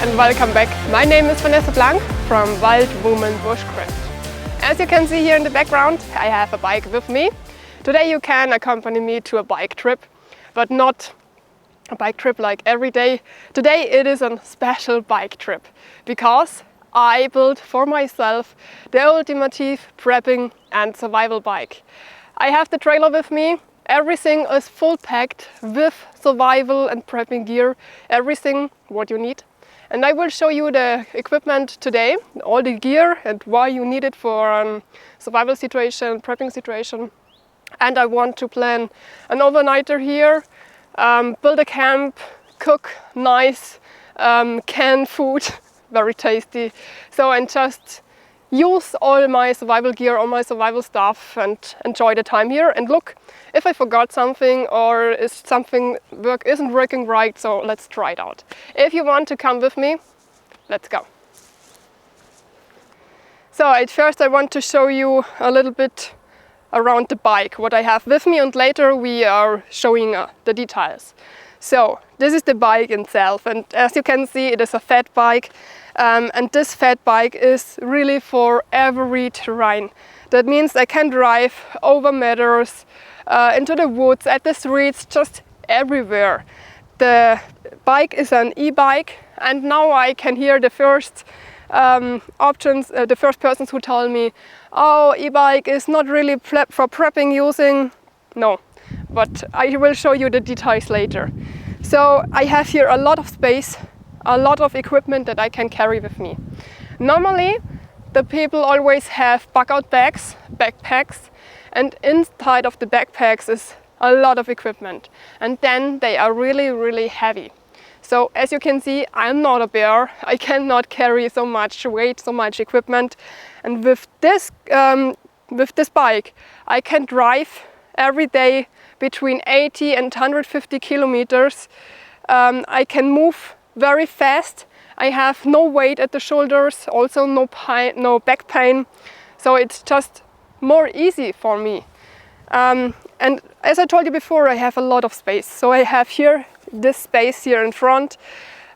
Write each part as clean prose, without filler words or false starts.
and welcome back. My name is VanessaBlank from Wild Woman Bushcraft. As you can see here in the background, I have a bike with me. Today you can accompany me to a bike trip, but not a bike trip like every day. Today it is a special bike trip because I built for myself the ultimate prepping and survival bike. I have the trailer with me. Everything is full packed with survival and prepping gear, everything what you need. And I will show you the equipment today, all the gear and why you need it for a survival situation, prepping situation. And I want to plan an overnighter here, build a camp, cook nice canned food, very tasty. So, and just use all my survival gear, all my survival stuff and enjoy the time here. And look, if I forgot something or if something isn't working right, so let's try it out. If you want to come with me, let's go. So at first I want to show you a little bit around the bike, what I have with me, and later we are showing the details. So this is the bike itself, and as you can see it is a fat bike. And this fat bike is really for every terrain. That means I can drive over meadows, into the woods, at the streets, just everywhere. The bike is an e-bike, and now I can hear the first options, the first persons who tell me, oh, e-bike is not really for prepping using. No, but I will show you the details later. So I have here a lot of space, a lot of equipment that I can carry with me. Normally, the people always have bug-out bags, backpacks, and inside of the backpacks is a lot of equipment. And then they are really, really heavy. So as you can see, I'm not a bear. I cannot carry so much weight, so much equipment. And with this bike, I can drive every day between 80 and 150 kilometers. I can move very fast. I have no weight at the shoulders, also no back pain, so it's just more easy for me. And as I told you before, I have a lot of space. So I have here this space here in front.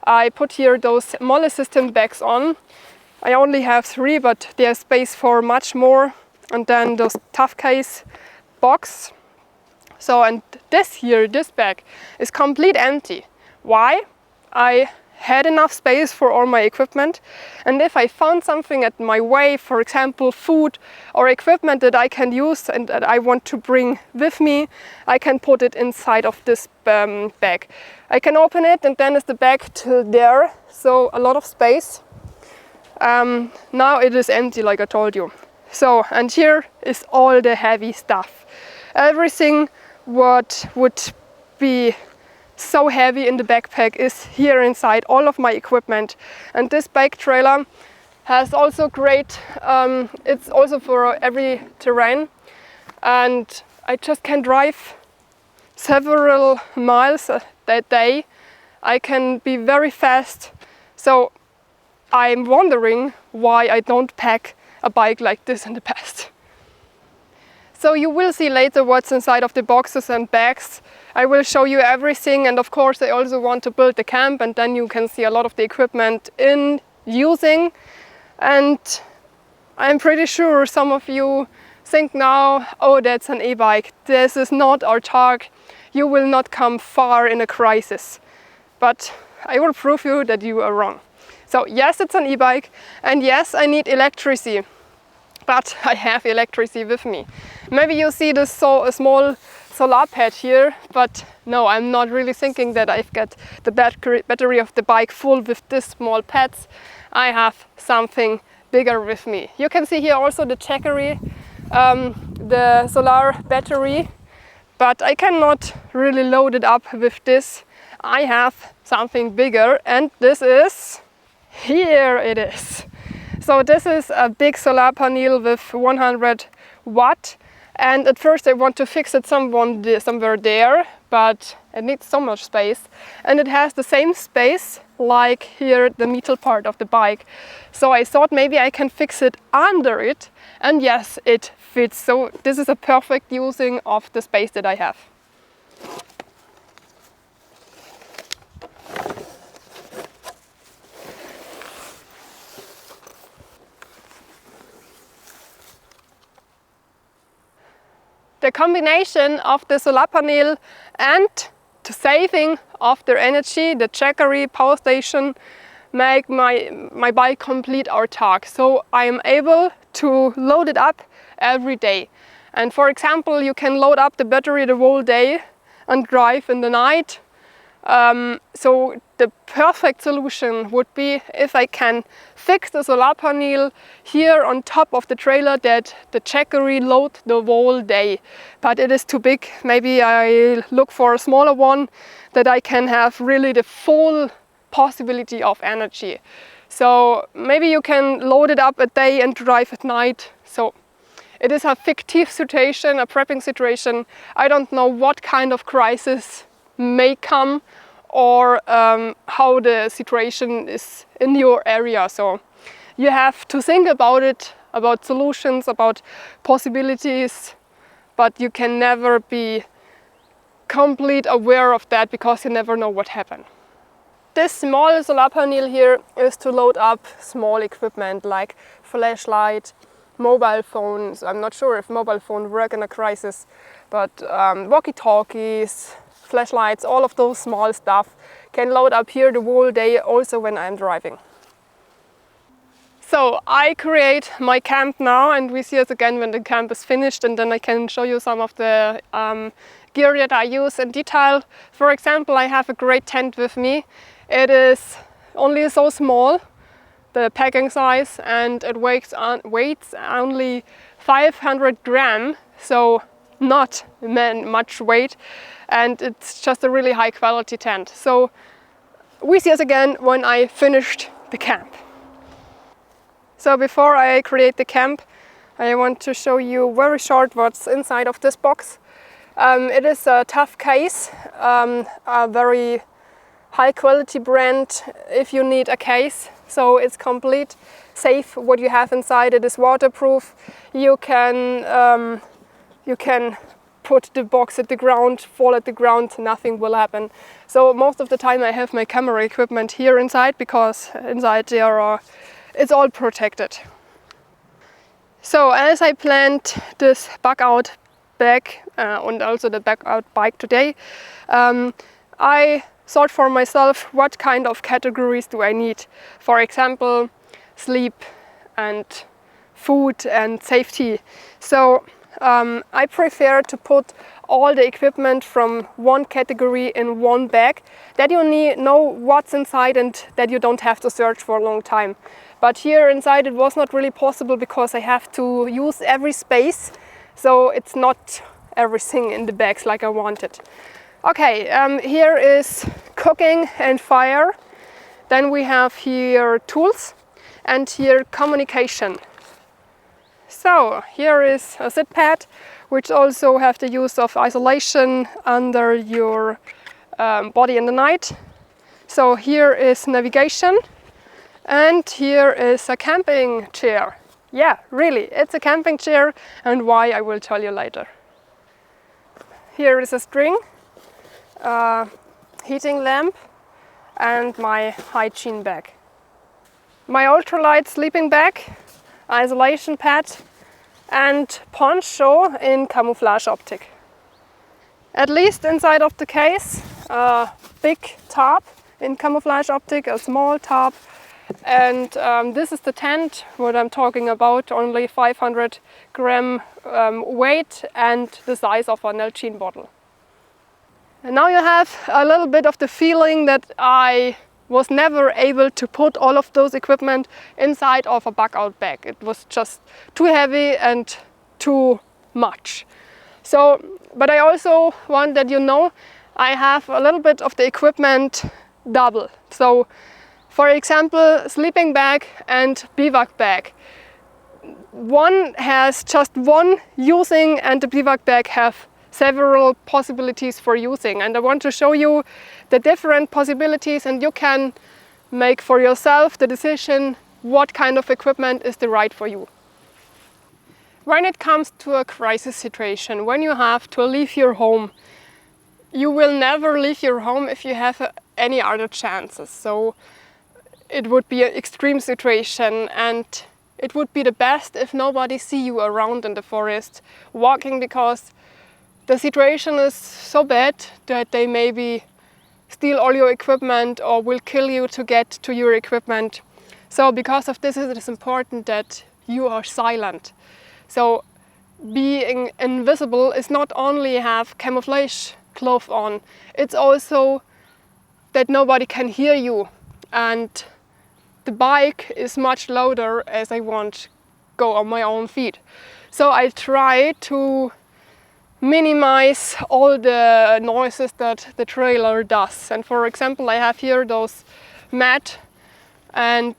I put here those mallet system bags on. I only have 3, but there's space for much more. And then those Taf Case box. So, and this bag is complete empty. Why? I had enough space for all my equipment, and if I found something at my way, for example food or equipment that I can use and that I want to bring with me, I can put it inside of this bag. I can open it and then it's the bag till there, so a lot of space. Now it is empty like I told you. So, and here is all the heavy stuff. Everything what would be so heavy in the backpack is here inside, all of my equipment. And this bike trailer has also great, it's also for every terrain, and I just can drive several miles that day. I can be very fast, so I'm wondering why I don't pack a bike like this in the past. So you will see later what's inside of the boxes and bags. I will show you everything, and of course I also want to build the camp, and then you can see a lot of the equipment in using. And I'm pretty sure some of you think now, oh, that's an e-bike. This is not our target. You will not come far in a crisis. But I will prove you that you are wrong. So yes, it's an e-bike, and yes, I need electricity. But I have electricity with me. Maybe you see this a small solar pad here, but no, I'm not really thinking that I've got the battery of the bike full with this small pads. I have something bigger with me. You can see here also the Jackery, the solar battery, but I cannot really load it up with this. I have something bigger, and this is, here it is. So this is a big solar panel with 100 watt. And at first I want to fix it somewhere there, but it needs so much space. And it has the same space like here the metal part of the bike. So I thought maybe I can fix it under it, and yes, it fits. So this is a perfect using of the space that I have. the combination of the solar panel and the saving of their energy, the Jackery power station, make my bike complete autark. So I am able to load it up every day. And for example, you can load up the battery the whole day and drive in the night. So the perfect solution would be if I can fix the solar panel here on top of the trailer that the Jackery load the whole day. But it is too big. Maybe I look for a smaller one that I can have really the full possibility of energy. So maybe you can load it up at day and drive at night. So it is a fictive situation, a prepping situation. I don't know what kind of crisis may come or how the situation is in your area. So you have to think about it, about solutions, about possibilities, but you can never be completely aware of that because you never know what happened. This small solar panel here is to load up small equipment like flashlight, mobile phones. I'm not sure if mobile phones work in a crisis, but walkie-talkies, flashlights, all of those small stuff can load up here the whole day, also when I'm driving. So I create my camp now, and we see it again when the camp is finished, and then I can show you some of the gear that I use in detail. For example, I have a great tent with me. It is only so small, the packing size, and it weighs only 500 grams, so not much weight, and it's just a really high quality tent. So we see us again when I finished the camp. So before I create the camp, I want to show you very short what's inside of this box. It is a Taf Case, a very high quality brand if you need a case. So it's complete, safe what you have inside. It is waterproof. You can put the box at the ground, fall at the ground, nothing will happen. So most of the time I have my camera equipment here inside because inside it's all protected. So as I planned this bug out bag and also the bug out bike today, I thought for myself what kind of categories do I need. For example, sleep and food and safety. So I prefer to put all the equipment from one category in one bag, that you know what's inside and that you don't have to search for a long time. But here inside it was not really possible because I have to use every space, so it's not everything in the bags like I wanted. Okay, here is cooking and fire. Then we have here tools and here communication. So here is a sit pad, which also have the use of isolation under your body in the night. So here is navigation, and here is a camping chair. Yeah, really, it's a camping chair, and why I will tell you later. Here is a string, heating lamp, and my hygiene bag. My ultralight sleeping bag, isolation pad, and poncho in camouflage optic. At least inside of the case, a big tarp in camouflage optic, a small tarp, and this is the tent what I'm talking about, only 500 gram weight and the size of an Nalgene bottle. And now you have a little bit of the feeling that I was never able to put all of those equipment inside of a bug out bag. It was just too heavy and too much. So, but I also want that you know I have a little bit of the equipment double. So, for example, sleeping bag and bivouac bag. One has just one using and the bivouac bag have several possibilities for using, and I want to show you the different possibilities, and you can make for yourself the decision what kind of equipment is the right for you. When it comes to a crisis situation, when you have to leave your home, you will never leave your home if you have any other chances. So it would be an extreme situation, and it would be the best if nobody see you around in the forest walking, because the situation is so bad that they maybe steal all your equipment or will kill you to get to your equipment. So because of this, it is important that you are silent. So being invisible is not only have camouflage clothes on, it's also that nobody can hear you, and the bike is much louder as I won't go on my own feet. So I try to minimize all the noises that the trailer does. And for example, I have here those mat, and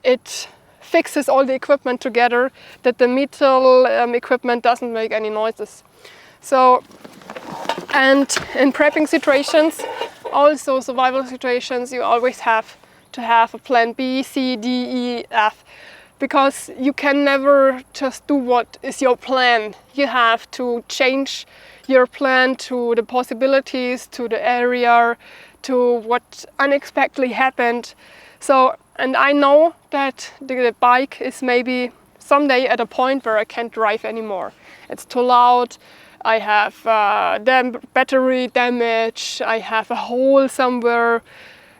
it fixes all the equipment together that the metal equipment doesn't make any noises. So, and in prepping situations, also survival situations, you always have to have a plan B, C, D, E, F, because you can never just do what is your plan. You have to change your plan to the possibilities, to the area, to what unexpectedly happened. So, and I know that the bike is maybe someday at a point where I can't drive anymore. It's too loud, I have battery damage, I have a hole somewhere,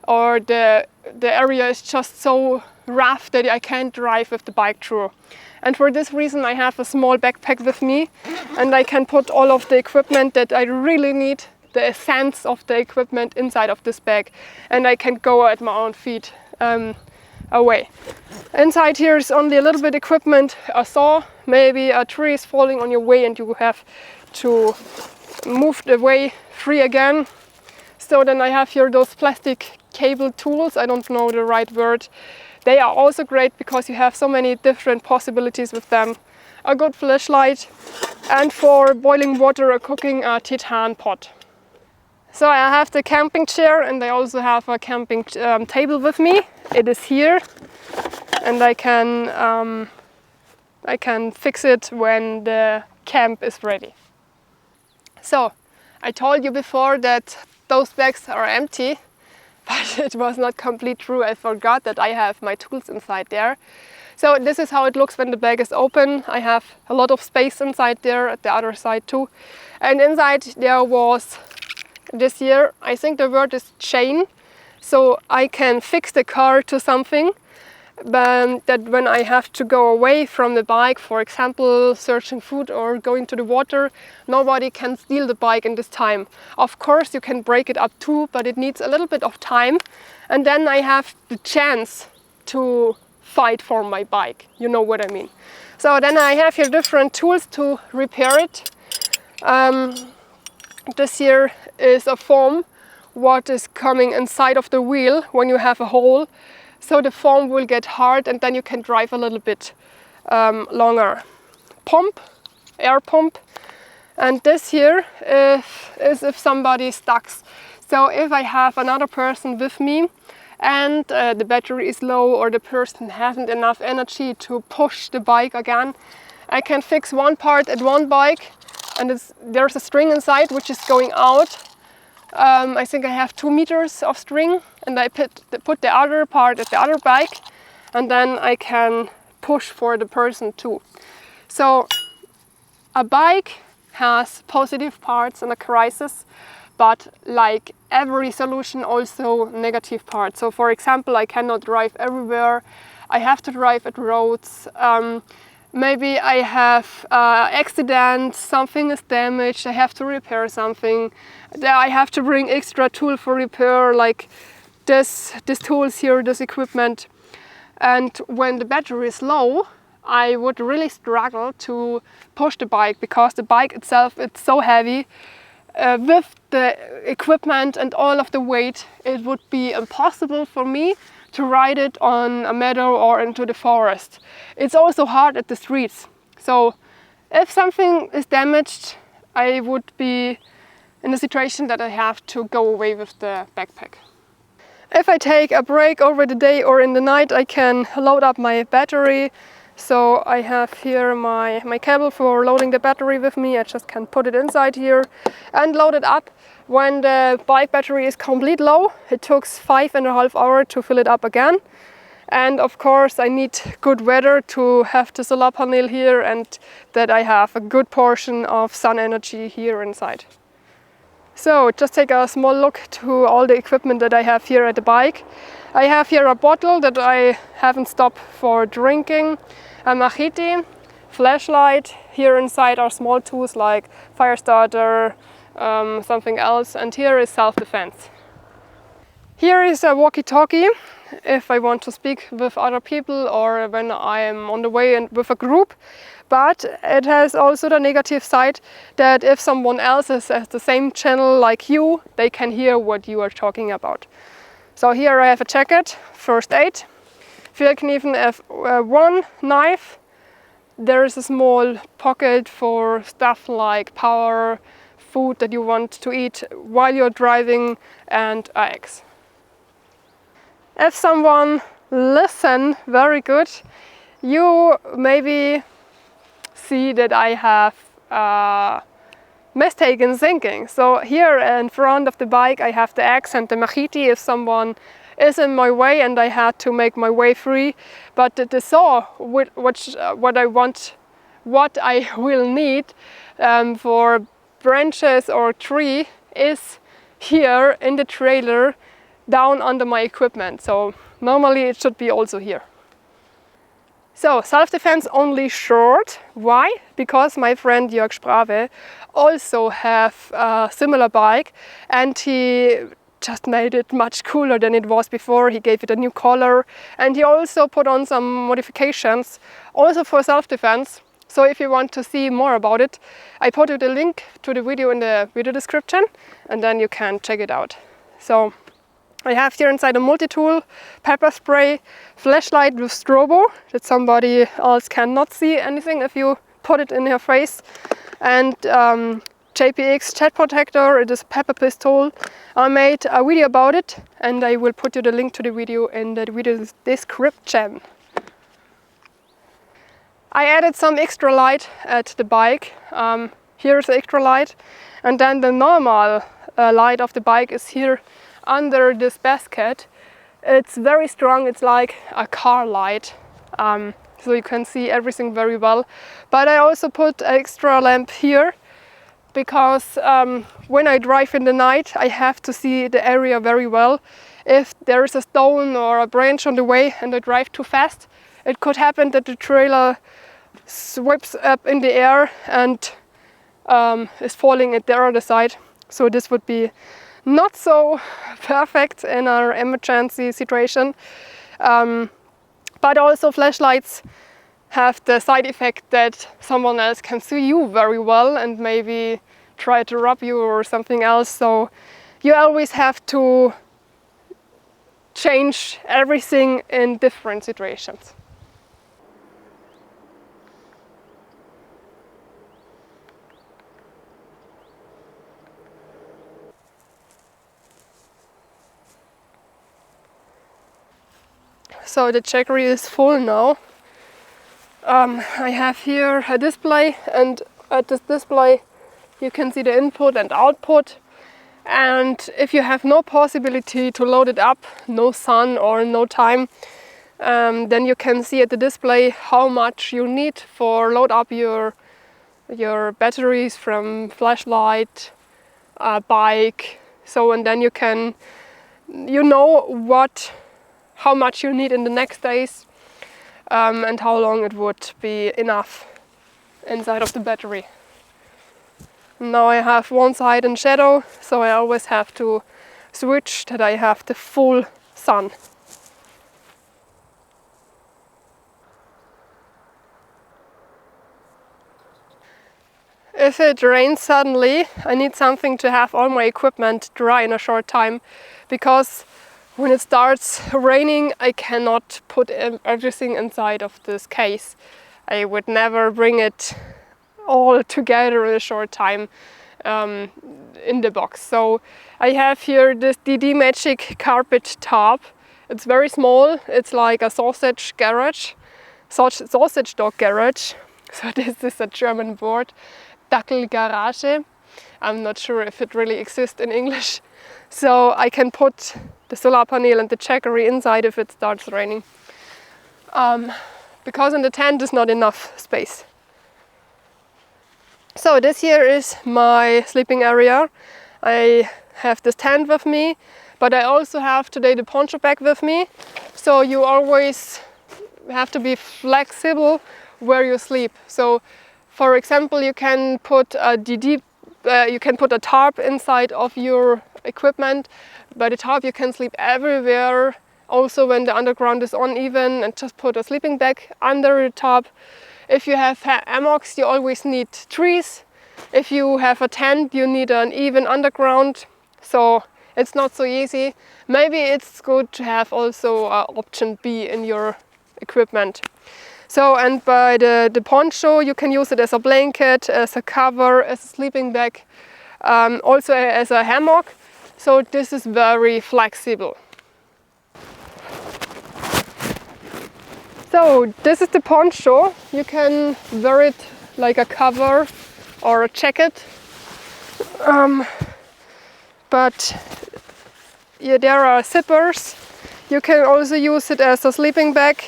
or the area is just so rough that I can't drive with the bike through. And for this reason I have a small backpack with me, and I can put all of the equipment that I really need, the essence of the equipment, inside of this bag, and I can go at my own feet away. Inside here is only a little bit equipment, a saw, maybe a tree is falling on your way and you have to move the way free again. So then I have here those plastic cable tools, I don't know the right word. They are also great because you have so many different possibilities with them. A good flashlight, and for boiling water or cooking, a titan pot. So I have the camping chair, and I also have a camping table with me. It is here, and I can fix it when the camp is ready. So I told you before that those bags are empty, but it was not complete true. I forgot that I have my tools inside there. So this is how it looks when the bag is open. I have a lot of space inside there, at the other side too. And inside there was, this year, I think the word is chain. So I can fix the car to something, that when I have to go away from the bike, for example, searching food or going to the water, nobody can steal the bike in this time. Of course, you can break it up too, but it needs a little bit of time. And then I have the chance to fight for my bike. You know what I mean. So then I have here different tools to repair it. This here is a foam, what is coming inside of the wheel when you have a hole. So the foam will get hard and then you can drive a little bit longer. Pump, air pump. And this here is if somebody stuck. So if I have another person with me and the battery is low or the person hasn't enough energy to push the bike again, I can fix one part at one bike, and there's a string inside which is going out. I think I have 2 meters of string, and I put the other part at the other bike, and then I can push for the person too. So a bike has positive parts in a crisis, but like every solution, also negative parts. So for example, I cannot drive everywhere. I have to drive at roads. Maybe I have accident, something is damaged, I have to repair something. I have to bring extra tool for repair, like this tools here, this equipment. And when the battery is low, I would really struggle to push the bike, because the bike itself, it's so heavy. With the equipment and all of the weight, it would be impossible for me to ride it on a meadow or into the forest. It's also hard at the streets. So if something is damaged, I would be in a situation that I have to go away with the backpack. If I take a break over the day or in the night, I can load up my battery. So I have here my cable for loading the battery with me. I just can put it inside here and load it up. When the bike battery is complete low, it took 5.5 hours to fill it up again. And of course I need good weather to have the solar panel here and that I have a good portion of sun energy here inside. So just take a small look to all the equipment that I have here at the bike. I have here a bottle that I haven't stopped for drinking, a machete, flashlight. Here inside are small tools like fire starter, something else, and here is self-defense. Here is a walkie-talkie if I want to speak with other people or when I am on the way and with a group. But it has also the negative side that if someone else is at the same channel like you, they can hear what you are talking about. So here I have a jacket, first aid. Here I can even have one knife. There is a small pocket for stuff like power, food that you want to eat while you're driving, and eggs. If someone listen very good, you maybe see that I have mistaken thinking. So here in front of the bike I have the axe and the machete if someone is in my way and I had to make my way free. But the saw, what I will need for branches or tree is here in the trailer down under my equipment. So normally it should be also here. So self-defense only short. Why? Because my friend Jörg also have a similar bike and he just made it much cooler than it was before. He gave it a new color and he also put on some modifications also for self-defense. So if you want to see more about it, I put the link to the video in the video description and then you can check it out. So I have here inside a multi-tool, pepper spray, flashlight with strobo that somebody else cannot see anything if you put it in your face, and JPX jet protector. It is a pepper pistol. I made a video about it and I will put you the link to the video in the video description. I added some extra light at the bike. Here is the extra light, and then the normal light of the bike is here under this basket. It's very strong, it's like a car light, so you can see everything very well. But I also put an extra lamp here because when I drive in the night I have to see the area very well. If there is a stone or a branch on the way and I drive too fast, it could happen that the trailer sweeps up in the air and is falling at the other side. So this would be not so perfect in our emergency situation. But also flashlights have the side effect that someone else can see you very well and maybe try to rob you or something else. So you always have to change everything in different situations. So the Jackery is full now. I have here a display, and at this display you can see the input and output. And if you have no possibility to load it up, no sun or no time, then you can see at the display how much you need for load up your batteries from flashlight, bike. So and then you know how much you need in the next days and how long it would be enough inside of the battery. Now I have one side in shadow, so I always have to switch that I have the full sun. If it rains suddenly, I need something to have all my equipment dry in a short time, because when it starts raining I cannot put everything inside of this case. I would never bring it all together in a short time in the box. So I have here this DD Magic carpet tarp. It's very small, it's like a sausage dog garage. So this is a German word, Dackelgarage. I'm not sure if it really exists in English. So I can put the solar panel and the Jackery inside if it starts raining. because in the tent is not enough space. So this here is my sleeping area. I have this tent with me, but I also have today the poncho bag with me. So you always have to be flexible where you sleep. So for example, you can put a tarp inside of your equipment. By the tarp you can sleep everywhere, also when the underground is uneven, and just put a sleeping bag under the tarp. If you have hammocks, you always need trees. If you have a tent, you need an even underground, so it's not so easy. Maybe it's good to have also option B in your equipment. So, and by the poncho, you can use it as a blanket, as a cover, as a sleeping bag, also as a hammock. So this is very flexible. So this is the poncho. You can wear it like a cover or a jacket. But yeah, there are zippers. You can also use it as a sleeping bag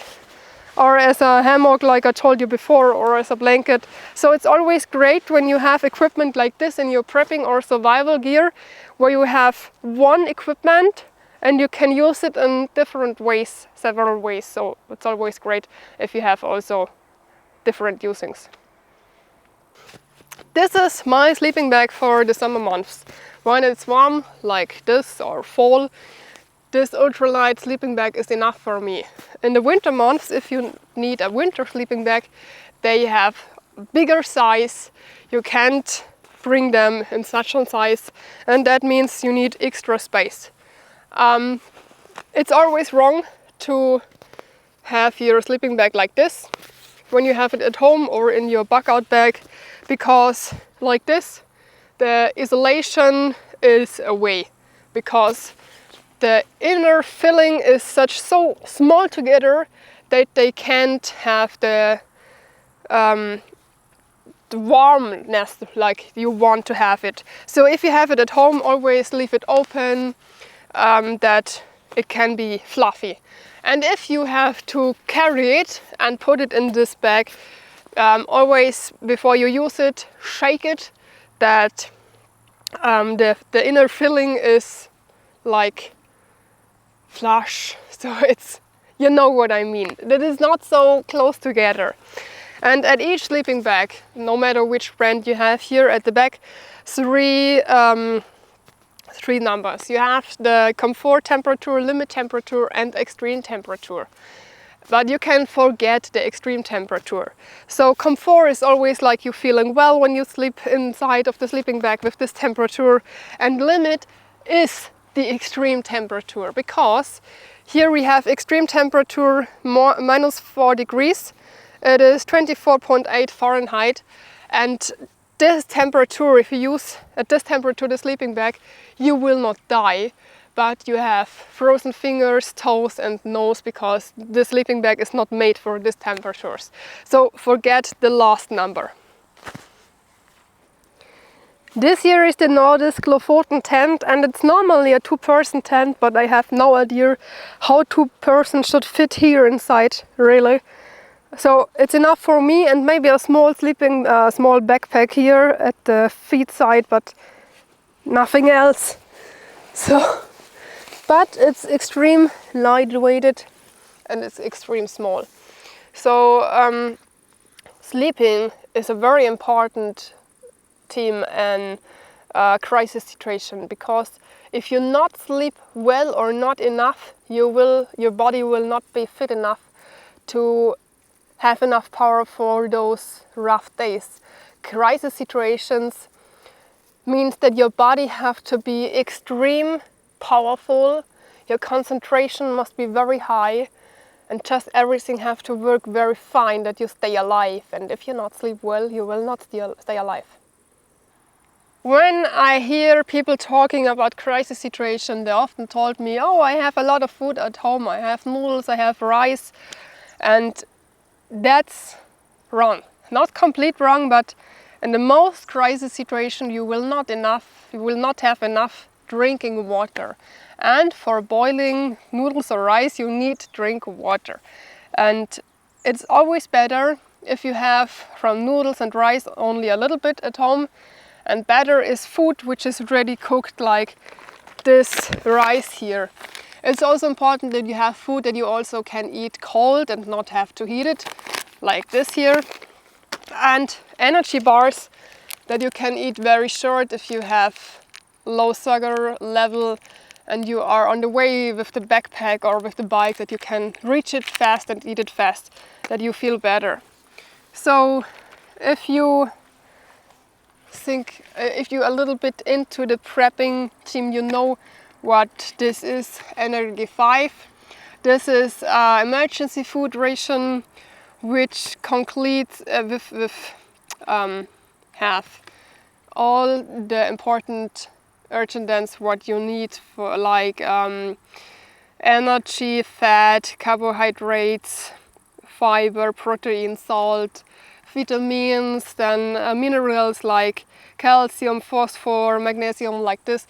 or as a hammock, like I told you before, or as a blanket. So it's always great when you have equipment like this in your prepping or survival gear, where you have one equipment and you can use it in different ways, several ways. So it's always great if you have also different usings. This is my sleeping bag for the summer months. When it's warm like this or fall, this ultralight sleeping bag is enough for me. In the winter months, if you need a winter sleeping bag, they have bigger size. You can't bring them in such a size, and that means you need extra space. It's always wrong to have your sleeping bag like this when you have it at home or in your bug-out bag, because like this, the isolation is away, because the inner filling is so small together that they can't have the warmness like you want to have it. So if you have it at home, always leave it open, that it can be fluffy. And if you have to carry it and put it in this bag, always before you use it, shake it, that the inner filling is like flush. So it's, you know what I mean. That is not so close together. And at each sleeping bag, no matter which brand you have here at the back, three numbers. You have the comfort temperature, limit temperature and extreme temperature. But you can forget the extreme temperature. So comfort is always like you feeling well when you sleep inside of the sleeping bag with this temperature, and limit is the extreme temperature, because here we have extreme temperature -4 degrees. It is 24.8 Fahrenheit, and this temperature, if you use at this temperature the sleeping bag, you will not die, but you have frozen fingers, toes and nose, because the sleeping bag is not made for these temperatures. So forget the last number. This here is the Nordisk Lofoten tent, and it's normally a two-person tent, but I have no idea how two persons should fit here inside, really. So it's enough for me and maybe a small small backpack here at the feet side, but nothing else. So, but it's extreme lightweighted and it's extreme small. So sleeping is a very important theme in crisis situation, because if you not sleep well or not enough, your body will not be fit enough to have enough power for those rough days. Crisis situations means that your body have to be extreme powerful, your concentration must be very high, and just everything have to work very fine that you stay alive. And if you not sleep well, you will not stay alive. When I hear people talking about crisis situation, they often told me, oh, I have a lot of food at home, I have noodles, I have rice, and that's wrong. Not complete wrong, but in the most crisis situation you will not have enough drinking water. And for boiling noodles or rice you need to drink water. And it's always better if you have from noodles and rice only a little bit at home, and better is food which is ready cooked, like this rice here. It's also important that you have food that you also can eat cold and not have to heat it, like this here. And energy bars that you can eat very short if you have low sugar level and you are on the way with the backpack or with the bike, that you can reach it fast and eat it fast, that you feel better. So if you think, if you're a little bit into the prepping team, you know what this is. Energy 5. This is emergency food ration, which concludes have all the important urgent what you need for, like energy, fat, carbohydrates, fiber, protein, salt, vitamins, then minerals like calcium, phosphor, magnesium, like this.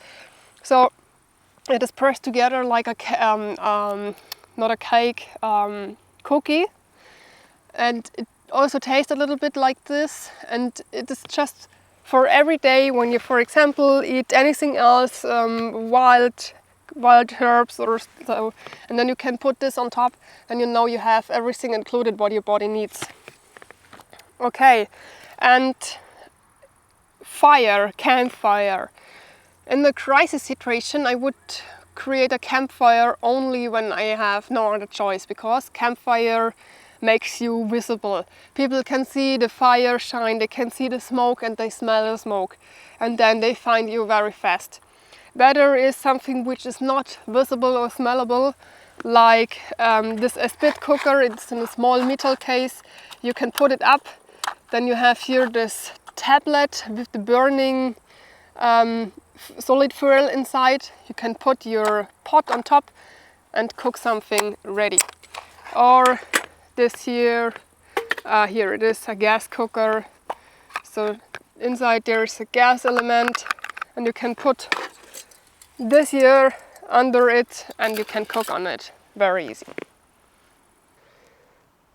So it is pressed together like a not a cake, cookie, and it also tastes a little bit like this. And it is just for every day when you, for example, eat anything else, wild herbs or so, and then you can put this on top, and you know you have everything included what your body needs. Okay, and fire, campfire. In the crisis situation, I would create a campfire only when I have no other choice, because campfire makes you visible. People can see the fire shine, they can see the smoke and they smell the smoke, and then they find you very fast. Better is something which is not visible or smellable, like this spit cooker. It's in a small metal case. You can put it up. Then you have here this tablet with the burning solid fuel inside. You can put your pot on top and cook something ready. Or this here, here it is a gas cooker. So inside there's a gas element, and you can put this here under it and you can cook on it very easy.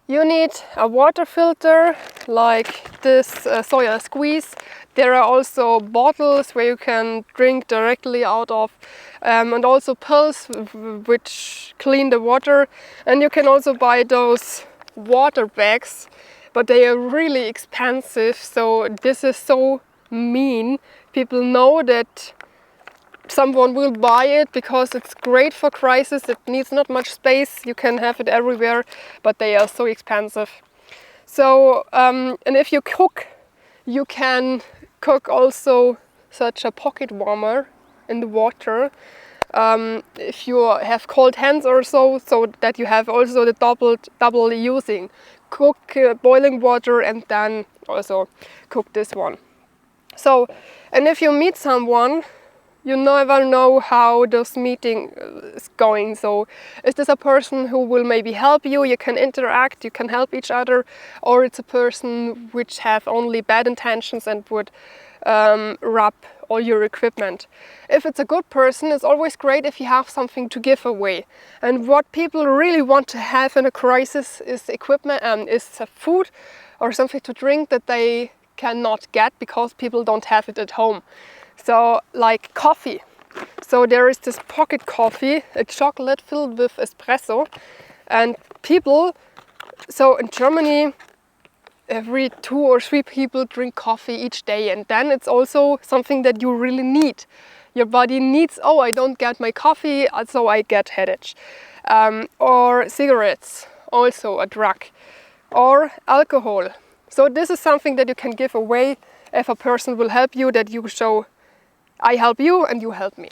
You need a water filter like this soya squeeze. There are also bottles where you can drink directly out of, and also pills which clean the water. And you can also buy those water bags, but they are really expensive. So this is so mean. People know that someone will buy it because it's great for crisis. It needs not much space. You can have it everywhere, but they are so expensive. So, and if you cook, you can cook also such a pocket warmer in the water. If you have cold hands or so that you have also the double using. Cook boiling water and then also cook this one. So, and if you meet someone, you never know how this meeting is going. So is this a person who will maybe help you? You can interact, you can help each other, or it's a person which have only bad intentions and would rob all your equipment. If it's a good person, it's always great if you have something to give away. And what people really want to have in a crisis is equipment, is food or something to drink that they cannot get because people don't have it at home. So like coffee. So there is this pocket coffee, a chocolate filled with espresso, and people, so in Germany every 2 or 3 people drink coffee each day, and then it's also something that you really need. Your body needs, oh, I don't get my coffee, so I get headache. Or cigarettes, also a drug, or alcohol. So this is something that you can give away if a person will help you, that you show I help you and you help me.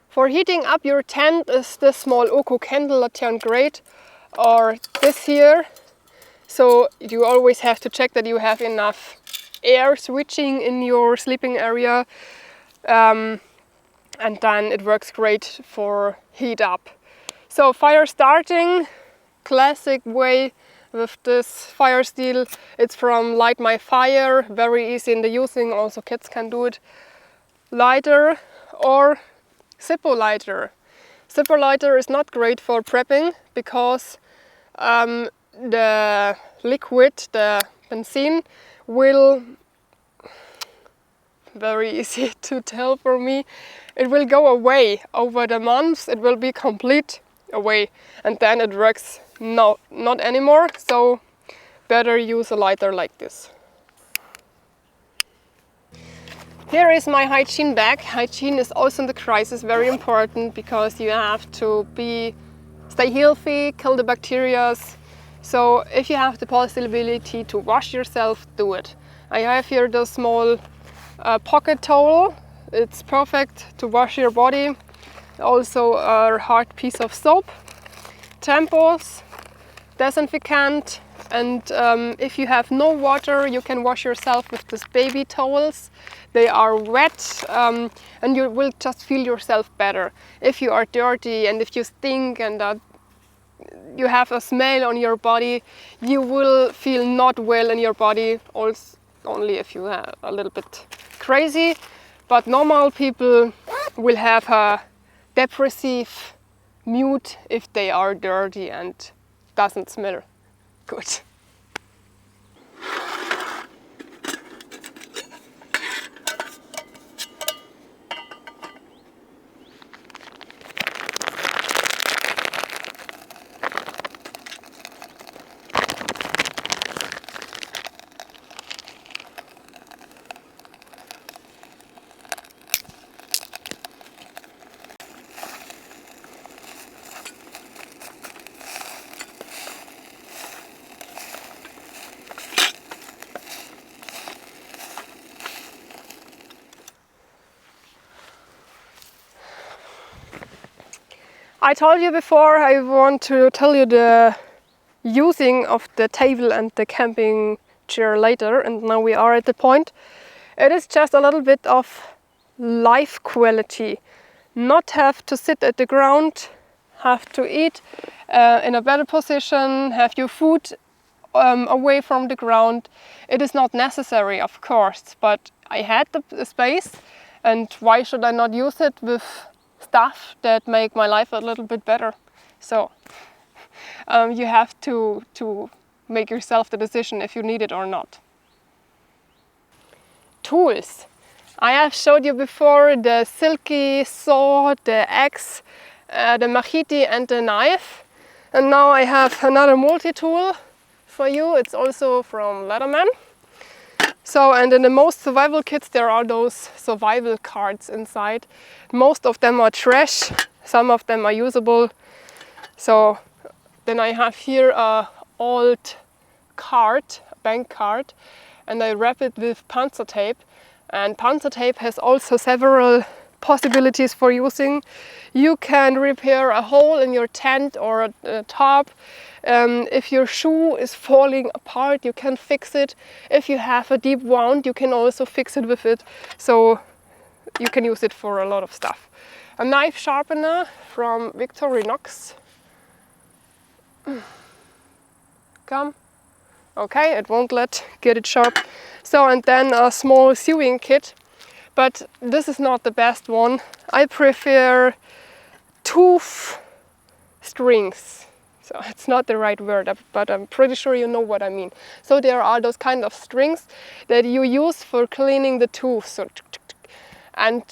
For heating up your tent is this small Oko candle that turned great, or this here. So you always have to check that you have enough air switching in your sleeping area, and then it works great for heat up. So fire starting, classic way with this fire steel. It's from Light My Fire, very easy in the using, also kids can do it. Lighter or Zippo lighter. Zippo lighter is not great for prepping because the liquid, the benzene, will, very easy to tell for me, it will go away over the months. It will be complete away, and then it works not anymore. So better use a lighter like this. Here is my hygiene bag. Hygiene is also in the crisis very important, because you have to stay healthy, kill the bacteria. So if you have the possibility to wash yourself, do it. I have here the small pocket towel. It's perfect to wash your body. Also a hard piece of soap, tampons, disinfectant, and if you have no water, you can wash yourself with these baby towels. They are wet, and you will just feel yourself better. If you are dirty and if you stink and you have a smell on your body, you will feel not well in your body, also only if you are a little bit crazy. But normal people will have a depressive mood if they are dirty and doesn't smell good. I told you before, I want to tell you the using of the table and the camping chair later, and now we are at the point. It is just a little bit of life quality. Not have to sit at the ground, have to eat in a better position, have your food away from the ground. It is not necessary, of course, but I had the space, and why should I not use it with stuff that make my life a little bit better? So you have to make yourself the decision if you need it or not. Tools. I have showed you before the silky saw, the axe, the machete and the knife. And now I have another multi-tool for you. It's also from Leatherman. So, and in the most survival kits there are those survival cards inside. Most of them are trash, some of them are usable. So then I have here a old card, bank card, and I wrap it with puncture tape. And puncture tape has also several possibilities for using. You can repair a hole in your tent or a tarp. If your shoe is falling apart, you can fix it. If you have a deep wound, you can also fix it with it. So you can use it for a lot of stuff. A knife sharpener from Victorinox. Come. Okay, it won't get it sharp. So, and then a small sewing kit. But this is not the best one. I prefer tooth strings. So it's not the right word, but I'm pretty sure you know what I mean. So there are those kind of strings that you use for cleaning the tooth. So, and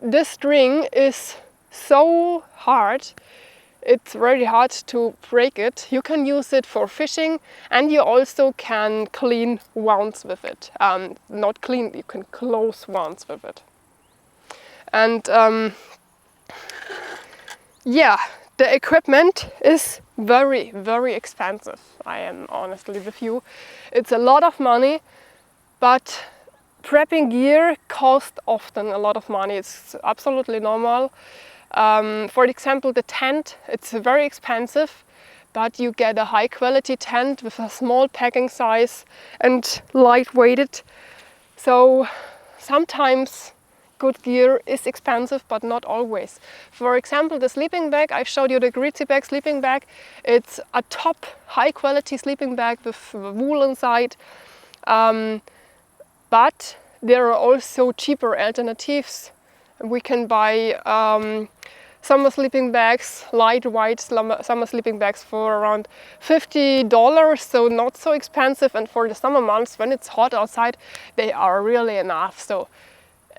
this string is so hard, it's very hard to break it. You can use it for fishing, and you also can clean wounds with it. Not clean, you can close wounds with it. And yeah, the equipment is very, very expensive. I am honestly with you. It's a lot of money, but prepping gear costs often a lot of money. It's absolutely normal. For example, the tent, it's very expensive, but you get a high quality tent with a small packing size and lightweighted. So sometimes good gear is expensive, but not always. For example, the sleeping bag, I showed you the Greasy Bag sleeping bag. It's a top high quality sleeping bag with wool inside. But there are also cheaper alternatives. We can buy summer sleeping bags, lightweight summer sleeping bags for around $50, so not so expensive. And for the summer months when it's hot outside, they are really enough. So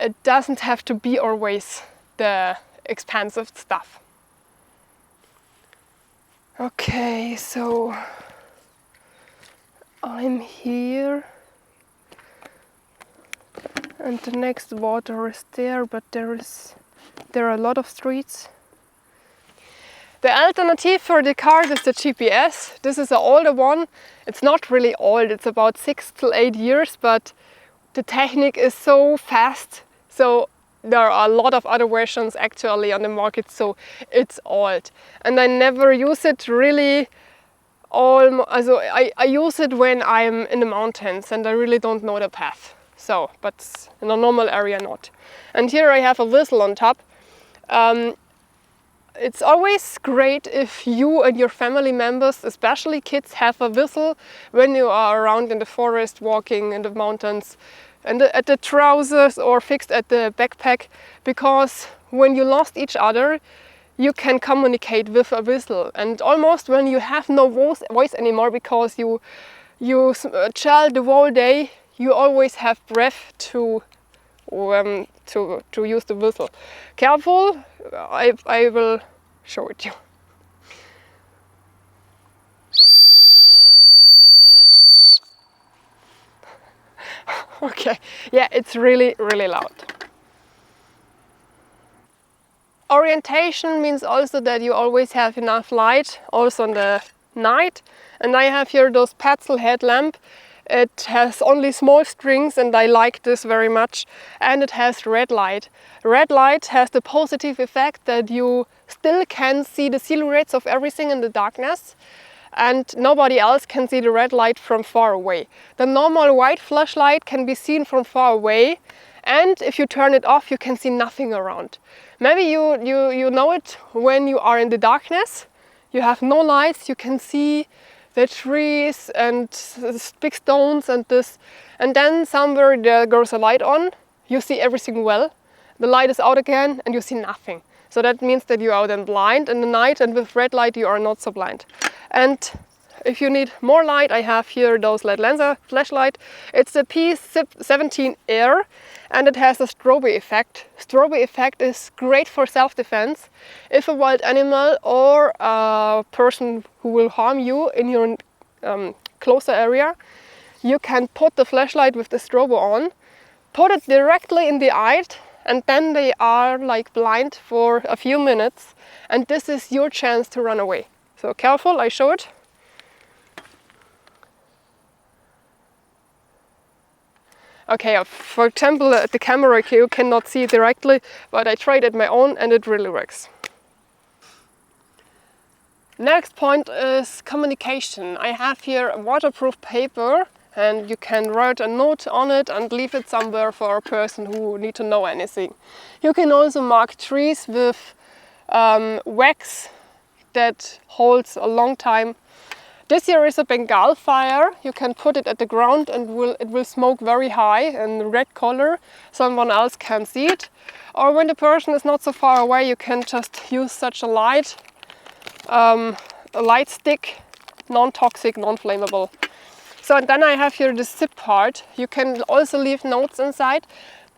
it doesn't have to be always the expensive stuff. Okay, so I'm here and the next water is there, but there are a lot of streets. The alternative for the card is the GPS. This is an older one. It's not really old, it's about 6 to 8 years, but the technique is so fast. So there are a lot of other versions actually on the market, so it's old. And I never use it really. I use it when I'm in the mountains and I really don't know the path. So, but in a normal area not. And here I have a whistle on top. It's always great if you and your family members, especially kids, have a whistle when you are around in the forest, walking in the mountains, and at the trousers or fixed at the backpack, because when you lost each other, you can communicate with a whistle. And almost when you have no voice anymore because you chill the whole day, you always have breath to use the whistle. Careful, I will show it to you. Okay, yeah, it's really, really loud. Orientation means also that you always have enough light, also in the night. And I have here those Petzl headlamp. It has only small strings and I like this very much. And it has red light. Red light has the positive effect that you still can see the silhouettes of everything in the darkness. And nobody else can see the red light from far away. The normal white flashlight can be seen from far away. And if you turn it off, you can see nothing around. Maybe you know it when you are in the darkness. You have no lights, you can see the trees and big stones and this. And then somewhere there goes a light on, you see everything well. The light is out again and you see nothing. So that means that you are then blind in the night, and with red light you are not so blind. And if you need more light, I have here those LED Lenser flashlight. It's the P17 Air and it has a strobo effect. Strobo effect is great for self-defense. If a wild animal or a person who will harm you in your closer area, you can put the flashlight with the strobo on, put it directly in the eye, and then they are like blind for a few minutes, and this is your chance to run away. So careful, I show it. Okay, for example, at the camera you cannot see it directly, but I tried it my own and it really works. Next point is communication. I have here a waterproof paper and you can write a note on it and leave it somewhere for a person who needs to know anything. You can also mark trees with wax that holds a long time. This here is a Bengal fire. You can put it at the ground and it will smoke very high in red color. Someone else can see it. Or when the person is not so far away, you can just use such a light stick, non-toxic, non-flammable. So and then I have here the zip part. You can also leave notes inside,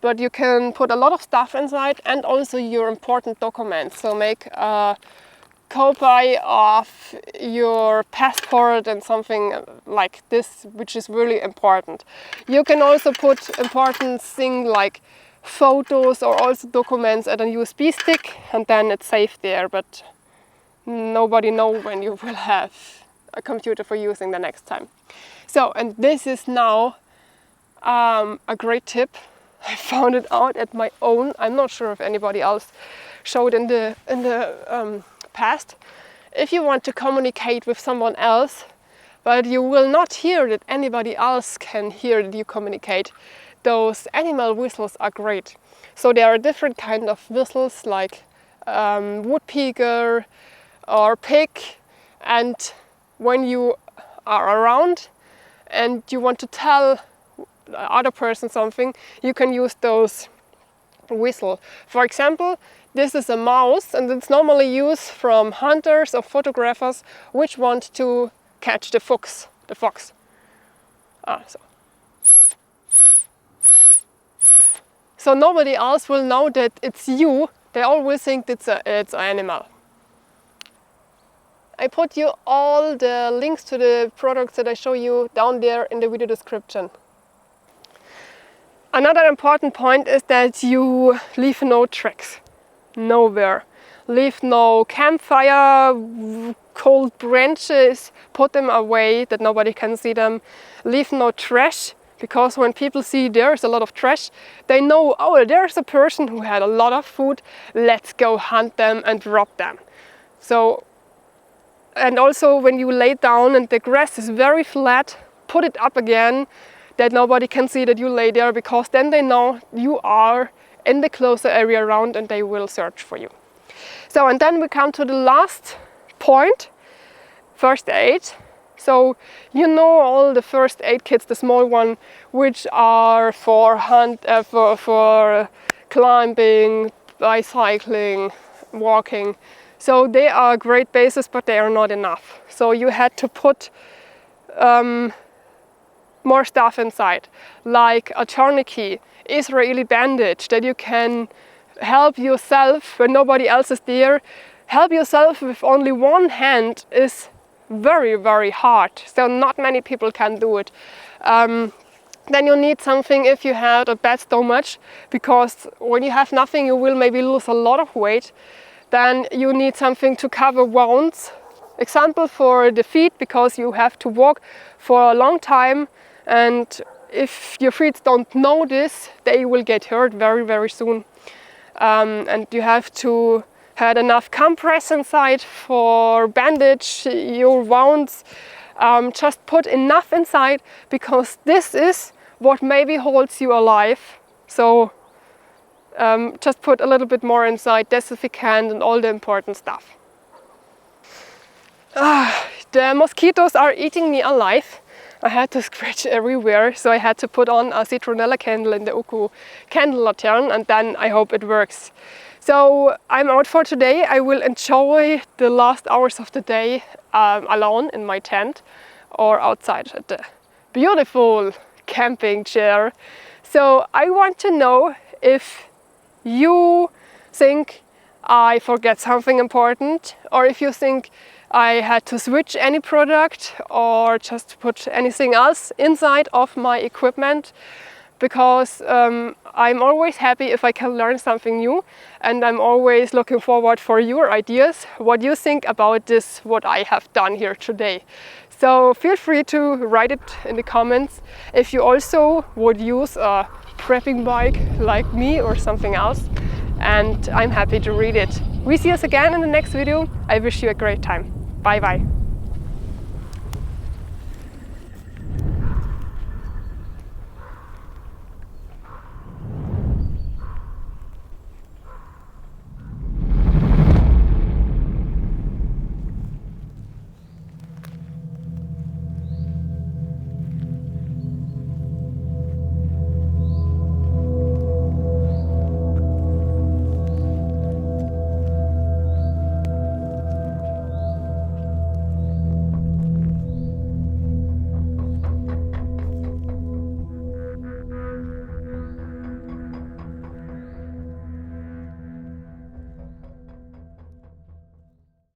but you can put a lot of stuff inside and also your important documents. So make a copy of your passport and something like this, which is really important. You can also put important things like photos or also documents at a USB stick, and then it's safe there, but nobody knows when you will have a computer for using the next time. So, and this is now a great tip. I found it out at my own. I'm not sure if anybody else showed in the past. If you want to communicate with someone else, but you will not hear that anybody else can hear that you communicate, those animal whistles are great. So there are different kind of whistles like woodpecker or pig, and when you are around and you want to tell the other person something, you can use those whistle. For example, this is a mouse, and it's normally used from hunters or photographers which want to catch the fox. So nobody else will know that it's you. They always think it's an animal. I put you all the links to the products that I show you down there in the video description. Another important point is that you leave no tracks, nowhere. Leave no campfire, cold branches, put them away that nobody can see them. Leave no trash, because when people see there's a lot of trash, they know, oh, there's a person who had a lot of food, let's go hunt them and rob them. So, and also when you lay down and the grass is very flat, put it up again, that nobody can see that you lay there, because then they know you are in the closer area around and they will search for you. So, and then we come to the last point, first aid. So you know all the first aid kits, the small one, which are for climbing, bicycling, walking. So they are great bases, but they are not enough. So you had to put more stuff inside, like a tourniquet, Israeli bandage, that you can help yourself when nobody else is there. Help yourself with only one hand is very, very hard. So not many people can do it. Then you need something if you had a bad stomach, because when you have nothing you will maybe lose a lot of weight. Then you need something to cover wounds. Example for the feet, because you have to walk for a long time, and if your feet don't know this, they will get hurt very, very soon. And you have to have enough compress inside for bandage your wounds. Just put enough inside, because this is what maybe holds you alive. So just put a little bit more inside, desinfectant and all the important stuff. The mosquitoes are eating me alive. I had to scratch everywhere, so I had to put on a citronella candle in the Uku candle lantern, and then I hope it works. So I'm out for today. I will enjoy the last hours of the day alone in my tent or outside at the beautiful camping chair. So I want to know if you think I forget something important, or if you think I had to switch any product or just put anything else inside of my equipment, because I'm always happy if I can learn something new, and I'm always looking forward for your ideas, what you think about this, what I have done here today. So feel free to write it in the comments if you also would use a prepping bike like me or something else, and I'm happy to read it. We see us again in the next video. I wish you a great time. Bye bye.